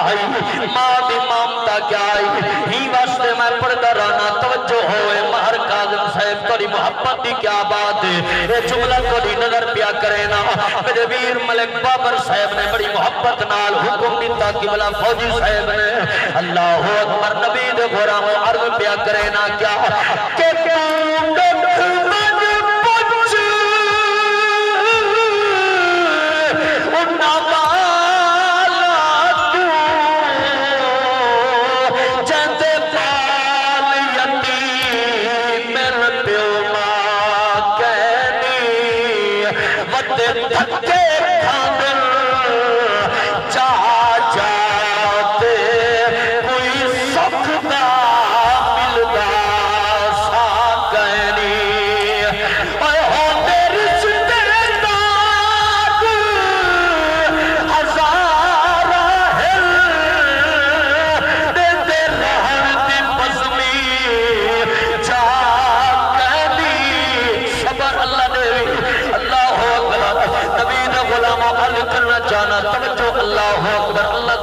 آئی ماں دی مامتا کیا آئی ہی واسطے میں پڑھتا رہنا توجہ ہوئے مہر کاظم صاحب توڑی محبت دی کیا بات ہے یہ جملہ توڑی نظر پیا کرے نا میرے ویر ملک بابر صاحب نے بڑی محبت نال حکم دیتا قبلہ فوجی صاحب نے اللہ اکبر نبی دے غرام عرض پیا کرے نا کیا کہ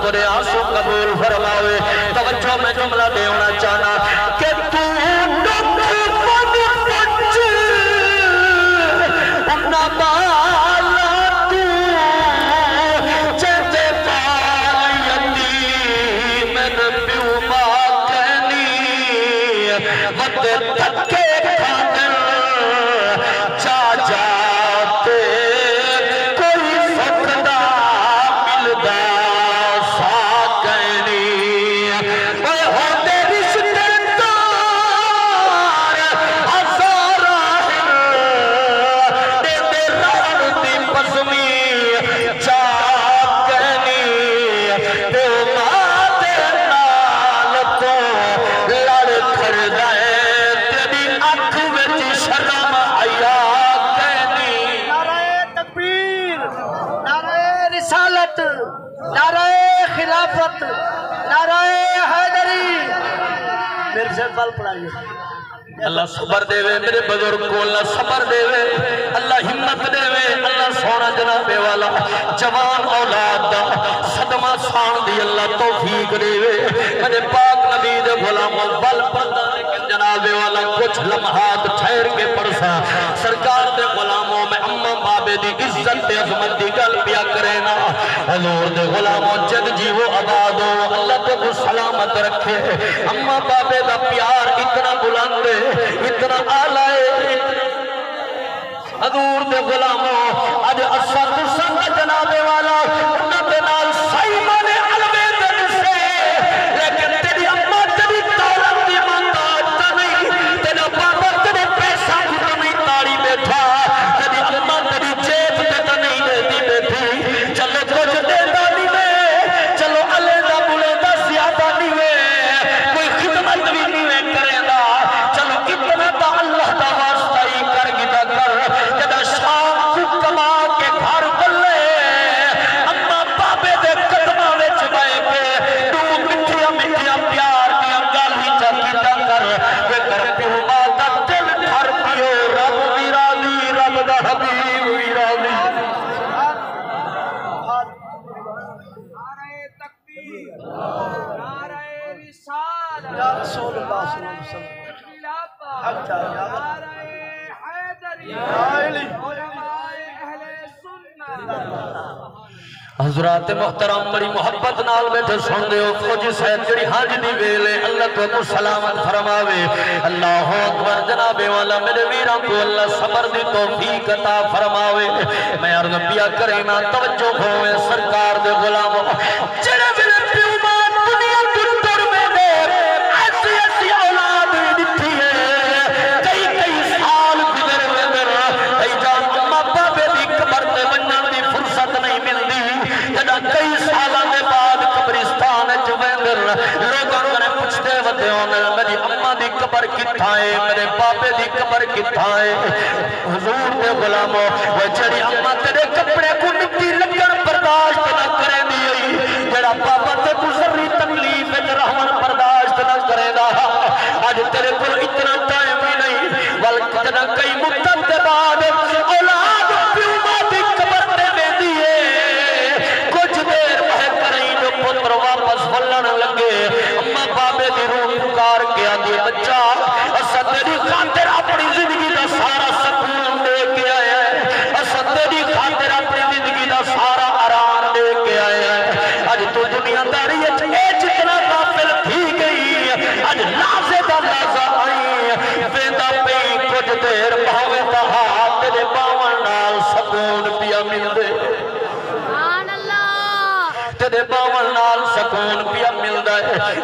تورے آنسو قبول فرماوے توجہ میں جملہ دے ہونا چاہنا کہ تو ڈک بن بچ اپنا بالا تو چہتے پال یتیم پیو ماں کہنی ود تھکے کھاندر جا جاتے کوئی سکھدا ملدا نعرہ خلافت نعرہ حیدری میرے سے بل پڑھائیے اللہ صبر دے وے میرے بزرگ کو اللہ صبر دے وے اللہ ہمت دے وے اللہ سونا جناب والا جوان اولاد دا صدمہ سان دی اللہ توفیق دے وے میرے پاک نبی دے غلاموں بل پڑھتا لیکن جناب والا کچھ لمحات ٹھہر کے پڑھسا سرکار دے غلاموں میں اماں بابے دی عزت دے عظمت دی گل پیا کرے نا حضور دے غلاموں جگ جیو آباد ہو اللہ تے کو سلامت رکھے اماں بابے دا پیار اتنا بلند ہے اتنا آلائے حضور دے غلاموں آج اثر سنگ جناب والا انہوں دے نال سائمان علوے دن سے لیکن تیری اماں تیری تالم دی مانتاج تا نہیں تیرا بابا تیرے پیسہ کتا نہیں تاری بیٹھا تیری اماں تیری جیب دیتا نہیں دیتی بیٹھی چلو کچھ دیتا نہیں میں چلو علیدہ بلیدہ زیادہ نہیں میں کوئی خدمت بھی نہیں میں کرے دا چلو اتنا دا اللہ دا واسطہ ہی کر گتا کر جدہ شام کو کما کے گھر بلے اما بابے دے قدمہ میں چبائے کے دو مٹھیا مٹھیا پیار دیا گل ہی چاکیتا کر وہ کر پیو ماتا دل گھر پیو رب ویرالی رب دا حبیب ویرالی نعرہ تکبیر نعرہ رسالہ یا رسول اللہ صلی اللہ علیہ وسلم نعرہ حیدری علماء اہل سنت حضرات محترم بڑی محبت نال بیٹھے سن دے ہو فوجی صاحب جڑی حاج دی ویلے اللہ تو کو سلامت فرماوے اللہ اکبر جناب والا میرے ویراں کو اللہ صبر دی توفیق عطا فرماوے میں عرض پیا کرے نا توجہ ہوئے سرکار دے غلاموں جڑے ویلے پیو ماں دنیا دی در میں دے ایسی ایسی اولاد دتی ہے کئی سال گزر گزر کئی جان ماں بابے دی قبر تے ونجن دی فرصت نہیں ملدی جدا کئی سالہ میں بعد قبرستان چویندر لوگوں نے پوچھتے ودے ہونے میری اماں دی قبر کتھائے میرے بابے دی قبر کتھائے حضور دے غلاموں وہ جڑی اماں تیرے کپڑے کو مٹی لگن برداشت نہ کرے دی جڑا بابا تے گزری تکلیف رحمن برداشت نہ کرے دا آج تیرے کو اتنا ٹائم ہی نہیں بلکہ جنا کئی مدت کے بعد اولاد پیو ماں دی قبر تے میں دیئے کچھ دیر میں کریں جو پتر واپس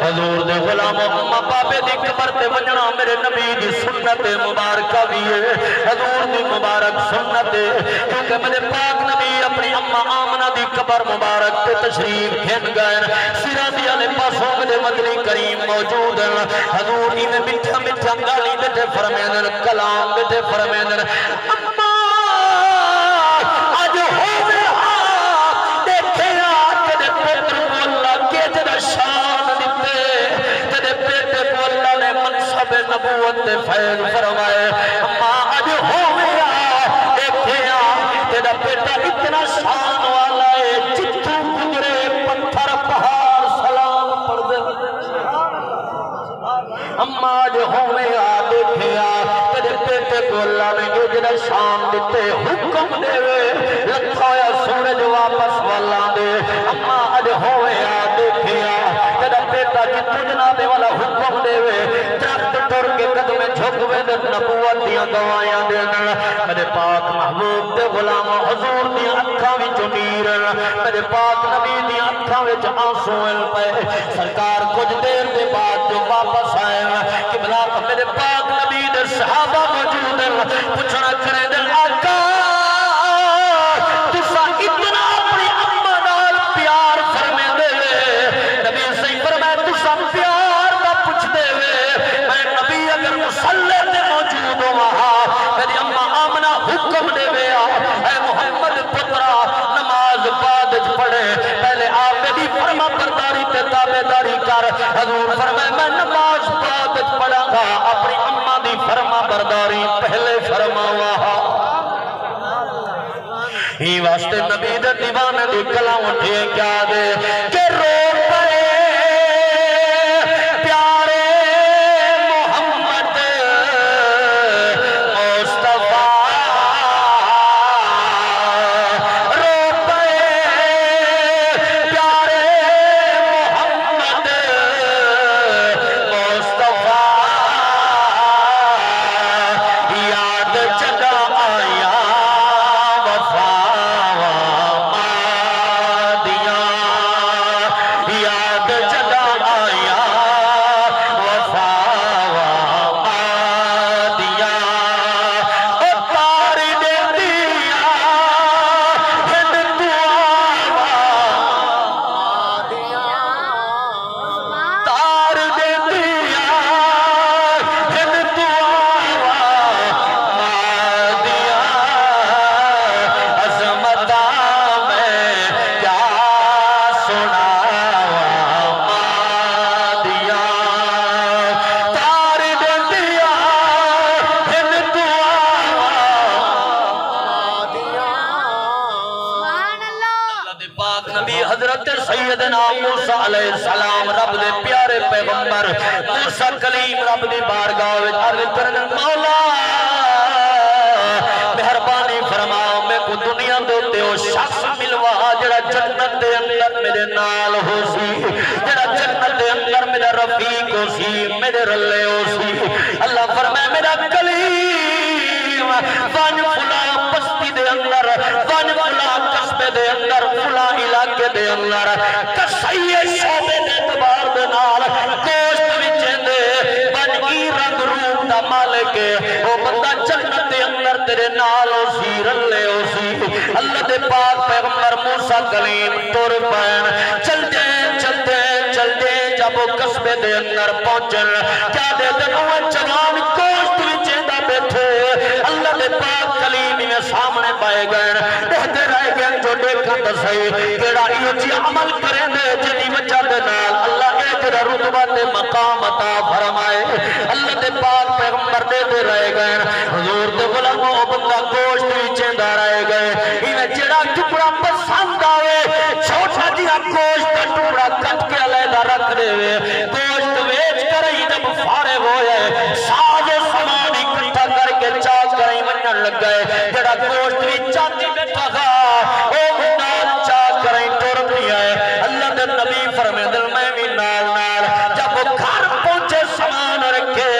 حضور دے غلاموں اماں بابے دی قبر تے وجنا میرے نبی دی سنت مبارکہ بھی ہے حضور دی مبارک سنت ہے کیونکہ میرے پاک نبی اپنی اماں آمنہ دی قبر مبارک تے تشریف کھین گئے سیرادی علی پاسوں میرے مدنی کریم موجود ہیں حضور ہی میں مٹھا مٹھا گالی بیٹھے فرمیدن کلام بیٹھے فرمیدن اماں آج ہوئے ہاں دیکھے آج تیرے پتر کو اللہ کے تیرے شان دیتے تیرے بیٹے کو اللہ نے منصب نبوت فیض فرمائے اماں آج ہوئے ہاں دیکھے آج تیرا بیٹا اتنا شان والا ہے جتو گزرے پتھر پہاڑ سلام پڑھ دے اماں آج ہوئے ہاں دیکھے آج تیرے بیٹے کو اللہ نے اجر شان دیتے حکم دے لکھایا سورج واپس والا دے اماں آج ہوئے ہاں دیکھے آج تیرا بیٹا جتو جنابے والا حکم دے درخت ٹر کے قدمیں جھکوے دے نبوت دیاں گوائیاں دے میرے پاک محبوب دے غلام حضور دیاں اکھاں وچ نیر میرے پاک نبی دیاں اکھاں وچ آنسو پے سرکار کچھ دیر دے بعد جو واپس آئے قبلہ میرے پاک نبی دے صحابہ موجود ہیں پوچھنا کرے دل آقا تسا اتنا اپنی اماں نال پیار فرمے دے نبی صحیح فرمائے تسا پیار دا پوچھ دے میں نبی اگر مسلح تے موجود ہو وہاں میری اماں آمنہ حکم دے اے محمد پترا نماز بعد پڑھے پہلے آپ میری فرما برداری تے تابعداری کر حضور فرمائے میں نماز بعد پڑھا گا اپنی اماں دی فرما برداری پہلے فرماوا ہی واسطے نبی دے دیوانے دی کلام اٹھے کیا دے کہ رو پڑے پیارے محمد مصطفیٰ رو پڑے پیارے محمد مصطفیٰ یاد جگہ آیا وفا یاد جگہ آیا وفا دیا تار دے دیا ہند تار دے دیا ہند دیا عظمتہ میں کیا سنا حضرت سیدنا موسیٰ علیہ السلام رب دے پیارے پیغمبر موسیٰ کلیم رب دی بارگاہ وچ عرض کرن مولا مہربانی فرماؤ میں کو دنیا دوتے ہو شخص ملوا جڑا جنت دے اندر میرے نال ہو سی جڑا جنت دے اندر میرا رفیق ہو سی میرے رلے ہو سی اللہ فرمائے میرا کلیم وان فلا بستی دے اندر وان فلا قصبے دے اندر فلا علاقے دے اندر کسائیے شعبے دے اعتبار دے نال گوشت وچے دے بنی رنگ روپ دا مالک او بندہ جنت دے اندر تیرے نال ہو سی رلے ہو سی اللہ دے پاک پیغمبر موسیٰ کلیم تور پین چل دے جب وہ قصبے دے اندر پہنچن کیا دے دنوں جوان گوشت وچے دا بیٹھے اللہ دے پاک کلیم میں سامنے پائے گئے بہتے رہ گئے جو دیکھا دسائی کیڑا یہ جی عمل کریں دے جنی وجہ دے نال اللہ ایک رتبہ دے مقام عطا فرمائے اللہ دے پاک پیغمبر دے رہ گئے حضور دے غلاموں بندہ گوشت وچے دا رہ گئے انہیں جڑا ٹکڑا پسند آوے چھوٹا جیا گوشت کا ٹکڑا کٹ کے علیحدہ رکھ دے گوشت ویچ کر ہی جب فارغ ہوئے ساز و سامان اکٹھا کر کے چاک کر ہی ونن لگ گئے جڑا گوشت بھی چاچی بیٹھا تھا او نال چاک کر ہی ٹور بھی آئے اللہ دے نبی فرمے دل میں بھی نال جب وہ گھر پہنچے سامان رکھے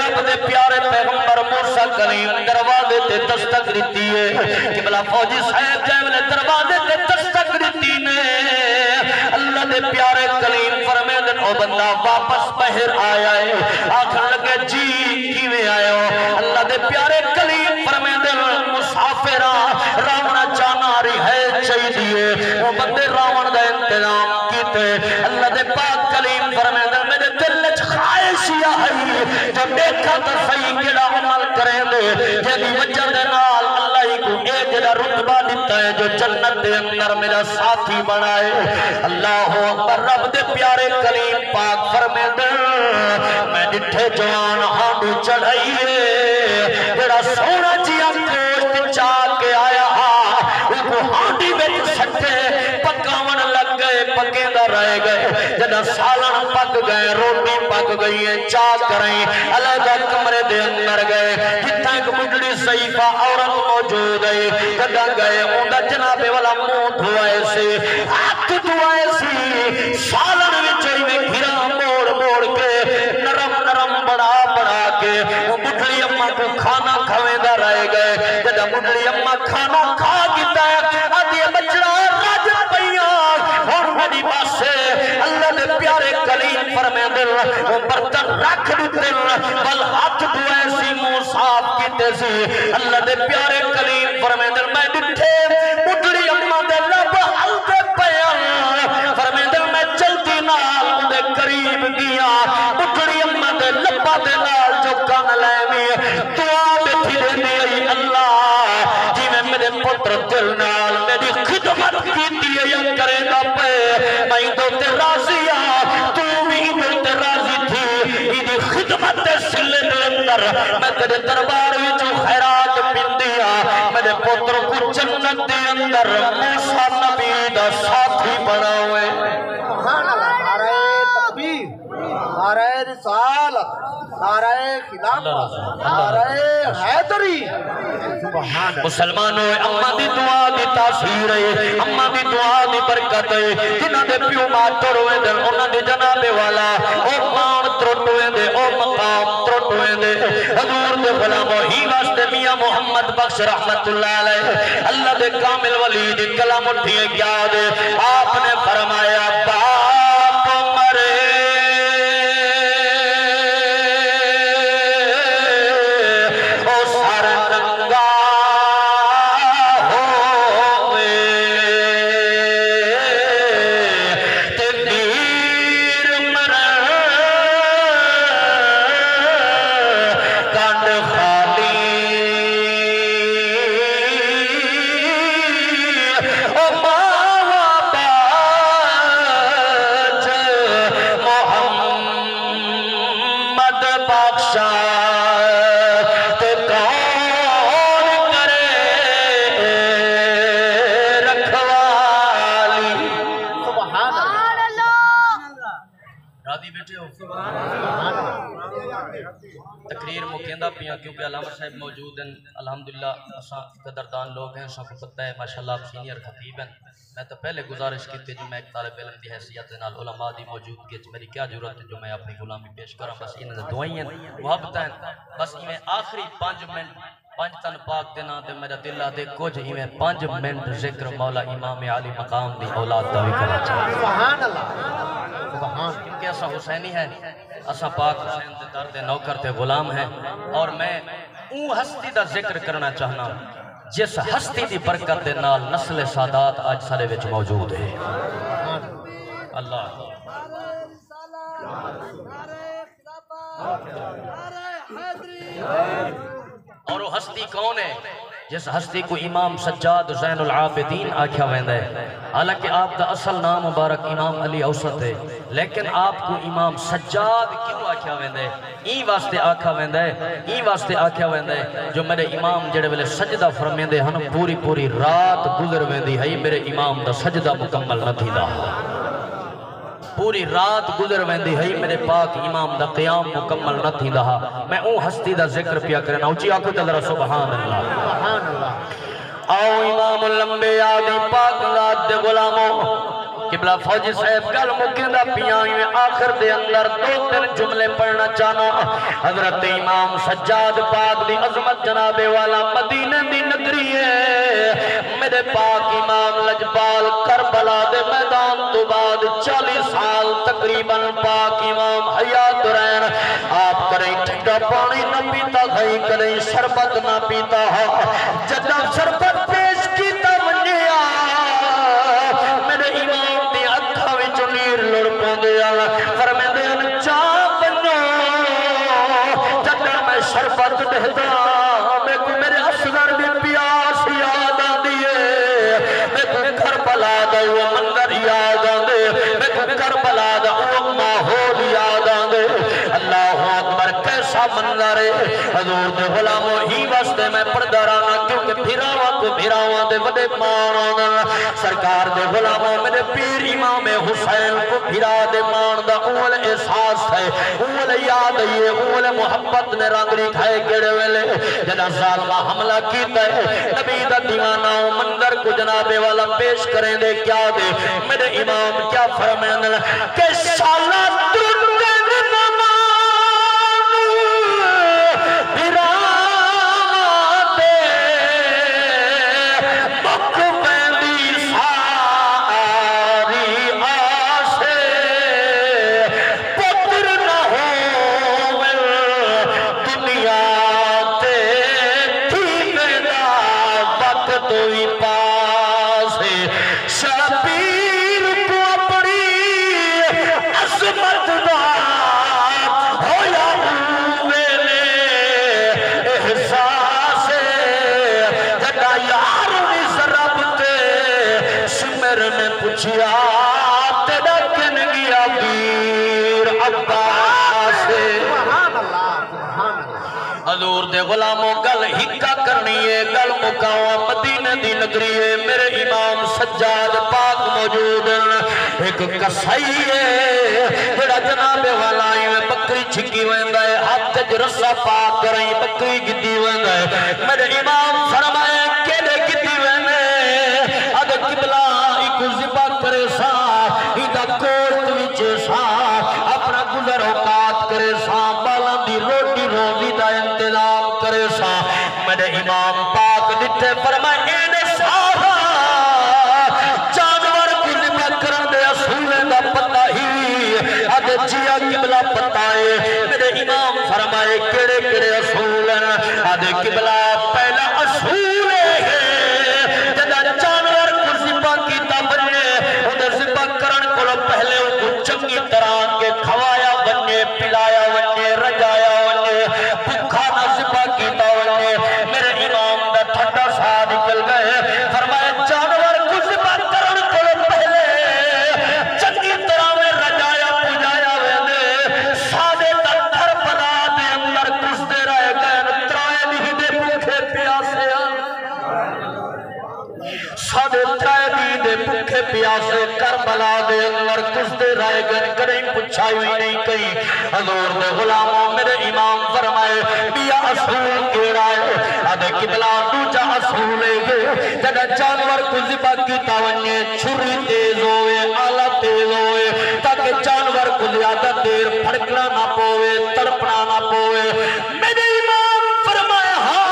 رب دے پیارے پیغمبر موسیٰ کلیم دروازے تے دستک دیتی ہے کہ بلا فوجی صاحب جائے والے دروازے تے دستک دیتی نے اللہ دے پیارے کلیم فرمے دن او بندہ مولا واپس بہر آیا ہے آخر لگے جی کیویں آئے ہو اللہ دے پیارے کلیم فرمے دے مسافرہ راونا جانا رہی ہے چاہی دیئے وہ بندے راون دا انتظام کیتے اللہ دے پاک کلیم فرمے دے میرے دل لچ خواہشیہ ہے جو دیکھا تا صحیح کیڑا عمل کریں دے جیدی وجہ دے نال اللہ ہی کو ایک جڑا رتبہ دیتا ہے جو جنت دے اندر میرا ساتھی بنائے اللہ اکبر رب دے پیارے کلیم پاک فرمے دے میں ڈٹھے جوان ہانڈو چڑھائیے جڑا سونا جیا کوشت چاہ کے آیا وہ کو ہانڈی بیٹ سکتے پکاون لگ گئے پکیندہ رہ گئے جدہ سالن پک گئے روٹی پک گئی ہے چاہ کریں علیحدہ کمرے دے اندر گئے جتنا ایک مڈلی صحیفہ عورت موجود ہے کدہ گئے اندہ جناب والا منہ دھوائے سے ہاتھ دھوائے سی سالن وچوئی میں گھرا موڑ موڑ کے نرم نرم بڑا بڑا کے وہ مڈلی اممہ کو کھانا کھویندہ رہ گئے جدہ مڈلی اممہ کھانا کھا گیتا ہے آدھی بچڑا راج پیان اور میری بات سے اللہ نے پیارے کلیم فرمے دل وہ برتن رکھ دیتے بل ہاتھ دھوئے سی منہ صاف کیتے سی اللہ نے پیارے کلیم فرمے دل میں ڈٹھے مڈلی اممہ دے لب ہلتے پیان فرمے دل میں چلتی نال دے قریب گیا مڈلی اممہ دے لبا دے نال جو کان لیمی دعا بیٹھی رہنی ای اللہ جی میں میرے پتر دل نال میری خدمت کی دیئے یا کرے گا پہ میں دو تے راضی تو بھی دو تے راضی تھی ایدی خدمت سلے دے اندر میں تیرے دربار وچو خیرات پندیا میرے پتر کو جنت دے اندر موسیٰ نبی دا ساتھی بنا ہوئے نعرہ تکبیر نعرہ رسالت نعرہ خلافت نعرہ حیدری مسلمانوں اممہ دی دعا دی تاثیر ہے اممہ دی دعا دی برکت ہے جنہ دے پیو مات توڑوے دے انہ دے جناب والا او مان تروٹوے دے او مقام تروٹوے دے حضور دے غلاموں ہی واسطے میاں محمد بخش رحمت اللہ علیہ اللہ دے کامل ولی دی کلام اٹھیے کیا دے آپ نے فرمایا باپ مرے تقریر مکیندہ پیاں کیونکہ علامہ صاحب موجود ہیں الحمدللہ اساں قدردان لوگ ہیں اساں کو پتہ ہے ماشاءاللہ آپ سینئر خطیب ہیں میں تو پہلے گزارش کی تھی جو میں ایک طالب علم کی حیثیت نال علماء دی موجود کی میری کیا ضرورت ہے جو میں اپنی غلامی پیش کروں بس انہیں دعائیں محبت ہیں بس انہیں آخری 5 منٹ 5 تن پاک دینا دے میرا دل دے کچھ انہیں 5 منٹ ذکر مولا امام علی مقام دی اولاد دا بھی کرنا چاہیے سبحان اللہ سبحان کیونکہ ایسا حسینی ہے اسا پاک حسین دے درد نوکر تے غلام ہیں اور میں اون ہستی دا ذکر کرنا چاہنا جس ہستی دی برکت دے نال نسل سادات آج سارے وچ موجود ہے اللہ اور وہ ہستی کون ہے جس ہستی کو امام سجاد زین العابدین آکھیا ویندہ ہے حالانکہ آپ دا اصل نام مبارک امام علی اوسط ہے لیکن آپ کو امام سجاد کیوں آکھیا ویندہ ہے این واسطے آکھا ویندہ ہے این واسطے آکھیا ویندہ ہے جو میرے امام جڑے ویلے سجدہ فرمیندے ہن پوری رات گزر ویندی ہے میرے امام دا سجدہ مکمل نہ تھی دا پوری رات گزر ویندی ہے میرے پاک امام دا قیام مکمل نہ تھی دا میں اون ہستی دا ذکر پیا کرنا اونچی آکھو تے ذرا سبحان اللہ سبحان اللہ آؤ امام الانبیاء دی پاک ذات دے غلاموں قبلہ فوجی صاحب گل مکیندہ پیائیں میں آخر دے اندر 2-3 جملے پڑھنا چاہنا حضرت امام سجاد پاک دی عظمت جناب والا مدینہ دی نگری ہے میرے پاک امام لجپال کربلا دے میدان تو بعد 40 سال تقریباً پاک امام حیات رہن آپ کریں ٹھنڈا پانی نہ پیتا گئی کریں شربت نہ پیتا جدہ شربت پیش کیتا منیا میرے امام دی اکھا وچ نیر لڑ پوندیا فرمے دے ان چاہ بنو جدہ میں شربت دہدا میں کو میرے اصغر دی پیاس یاد آدیے میں کو کربلا دا وہ منظر یاد آدے میں کو کربلا دا وہ ماحول یاد آدے اللہ اکبر کیسا منظر ہے حضور دے غلاموں ہی واسطے میں پردہ رانا کیونکہ بھیراواں کو بھیراواں دے وڈے مان آنا سرکار دے غلاموں میرے پیر امام حسین کو بھیرا دے مان دا اول احساس ہے اول یاد ہے اول محبت نے رنگری کھائے گڑے ویلے جنا ظالمہ حملہ کیتا ہے نبی دا دیوانہ منظر کو جناب والا پیش کریں دے کیا دے میرے امام کیا فرمائیں کہ شالا درد نمان تیرا کن گیا پیر عباس حضور دے غلاموں گل ہکا کرنی ہے گل مکاواں مدینہ دی نگری ہے میرے امام سجاد پاک موجود ایک کسائی ہے جڑا جناب والا میں بکری چھکی ویندا ہے ہاتھ وچ رسا پاک کریں بکری گدی ویندا ہے میرے امام فرمائے کیڑے گدی ویندے اگر قبلہ کو ذبح کرے سا ہیدہ کوٹ وچے سا اپنا گزر اوقات کرے سا بالاں دی روٹی روزی دا انتظام کرے سا میرے امام پاک لٹھے فرمائے اے صحابہ جانور کو ذبح کرن دے اصول دا پتہ ہی اگر جیا قبلہ پتہ ہے میرے امام فرمائے کیڑے کیڑے اصول ہیں اگر قبلہ پہلا اصول ہے پہلے ان کو چنگی طرح کے کھوایا بننے پلایا بننے رجایا بننے بھکھا نہ ذبح کیتا بننے میرے امام دا ٹھنڈا سا نکل گئے فرمایا جانور کو ذبح کرن کو پہلے چنگی طرح میں رجایا پجایا بننے سادے تک گھر بنا دے اندر کستے رہ گئے ترائے نہیں دے بھوکے پیاسے سادے ترائے نہیں دے بھوکے پیاسے کربلا دے اندر کستے رائے گئے کڑیں پچھائی ہوئی نہیں کہیں حضور دے غلاموں میرے امام فرمائے بیا اصول کے رائے آدھے قبلہ دوجہ اصولے گئے جگہ جانور کو ذبح کی تاونیے چھری تیز ہوئے آلہ تیز ہوئے تاکہ جانور کو زیادہ دیر پھڑکنا نہ پوئے تڑپنا نہ پوئے میرے امام فرمائے ہاں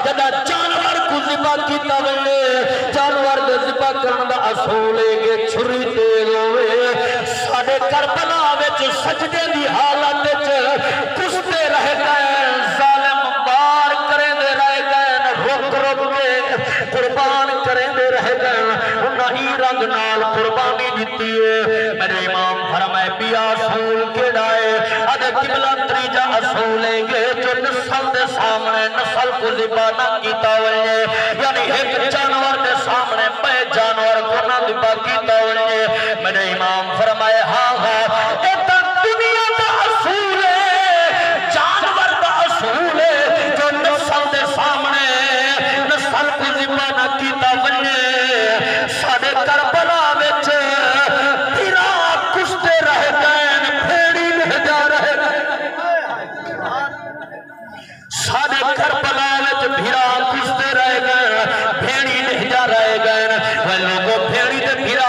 جگہ جانور کو ذبح کی تاونیے جانور دے ذبح کرنا اصولے گے چھری تیز ہوئے ساڑھے کربلا وچ سجدے دی حالت کستے رہ گئے ظالم بار کریں دے رہ گئے رک رک کے قربان کریں دے رہ گئے انہی رنگ نال قربانی دیتی ہے میرے امام فرمائے بیا اصول کے ڈائے ادھے قبلہ تریجہ اصولیں گے جو نسل دے سامنے نسل کو ذبح نہ کیتا ہوئے یعنی ایک جانور دے سامنے میں جانور کو نہ ذبح کیتا ہوئے میرے امام فرمائے ہاں ہاں ایتا دنیا دا اصول ہے جانور دا اصول ہے جو نسل دے سامنے نسل کو ذبح نہ کیتا ہوئے ساڑھے کربلا وچ پیرا کستے رہ گئے پھیڑی نہیں جا رہے ساڑھے کربلا وچ پیرا کستے رہ گئے پھیڑی نہیں جا رہے گئے وہ لوگوں پھیڑی دے پیرا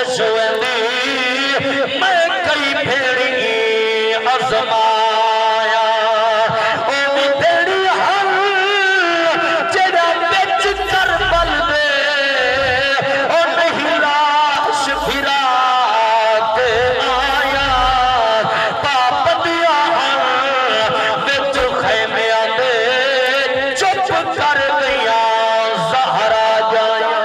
کوشش ویندی میں کئی بھیڑی آزمایا او بھیڑی ہر جڑا وچ کربل دے او نہیں لاش پھرا کے آیا پابندیاں وچ خیمیاں دے چپ کر گیا زہرا جایا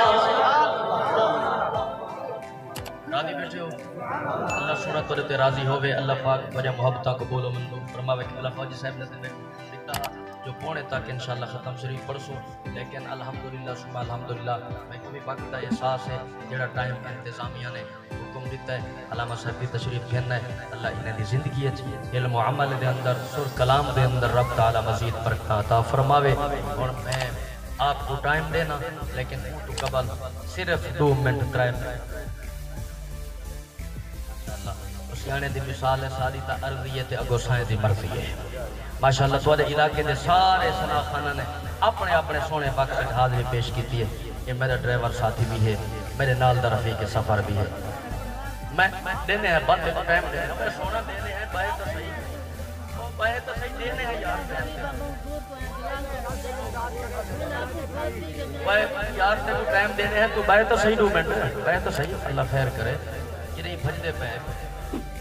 راضی بیٹھے ہو اللہ سونا تو تے راضی ہوئے اللہ پاک وجہ محبتہ قبول و منظور فرماوے کہ اللہ فوجی صاحب نے لکھتا جو پونے تک انشاءاللہ ختم شریف پڑھسو لیکن الحمدللہ سبحان الحمدللہ میں کو بھی باقی دا احساس ہے جڑا ٹائم انتظامیہ نے حکم دیتا ہے علامہ صاحب کی تشریف گھننا ہے اللہ انہیں دی زندگی ہے علم و عمل دے اندر سر کلام دے اندر رب تعالی مزید برکت عطا فرماوے اور میں آپ کو ٹائم دینا لیکن تو قبل صرف 2 منٹ 3 منٹ سیانے دی مثال ہے ساری تا عرضی ہے تے اگو سائیں دی مرضی ہے ماشاءاللہ تو علاقے دے سارے صلاح خانہ نے اپنے اپنے سونے پاک سے حاضری پیش کیتی ہے یہ میرا ڈرائیور ساتھی بھی ہے میرے نال دا رفیق سفر بھی ہے میں دینے ہیں بندے کو ٹائم دینے ہیں میں سونا دینے ہیں بائے تو صحیح بائے تو صحیح دینے ہیں یار بائے یار تے کو ٹائم دینے ہیں تو بائے تو صحیح 2 منٹ بائے تو صحیح اللہ خیر کرے کہ نہیں بھجدے پہ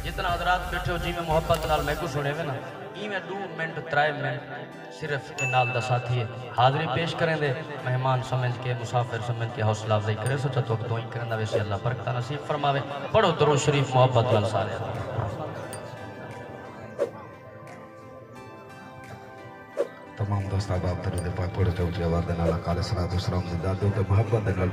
جتنا حضرات بیٹھے ہو جی میں محبت نال میں کو سنے ہوئے نا ای میں 2 منٹ 3 منٹ صرف نال دا ساتھی ہے حاضری پیش کریں دے مہمان سمجھ کے مسافر سمجھ کے حوصلہ افزائی کرے سوچا تو ہی کریں دا ویسے اللہ برکتہ نصیب فرماوے پڑھو درود شریف محبت نال سارے تمام دوست آباد درود پاک پڑھتے ہو جواب دینا اللہ کالے صلاة و سلام زندہ دو تے محبت دینا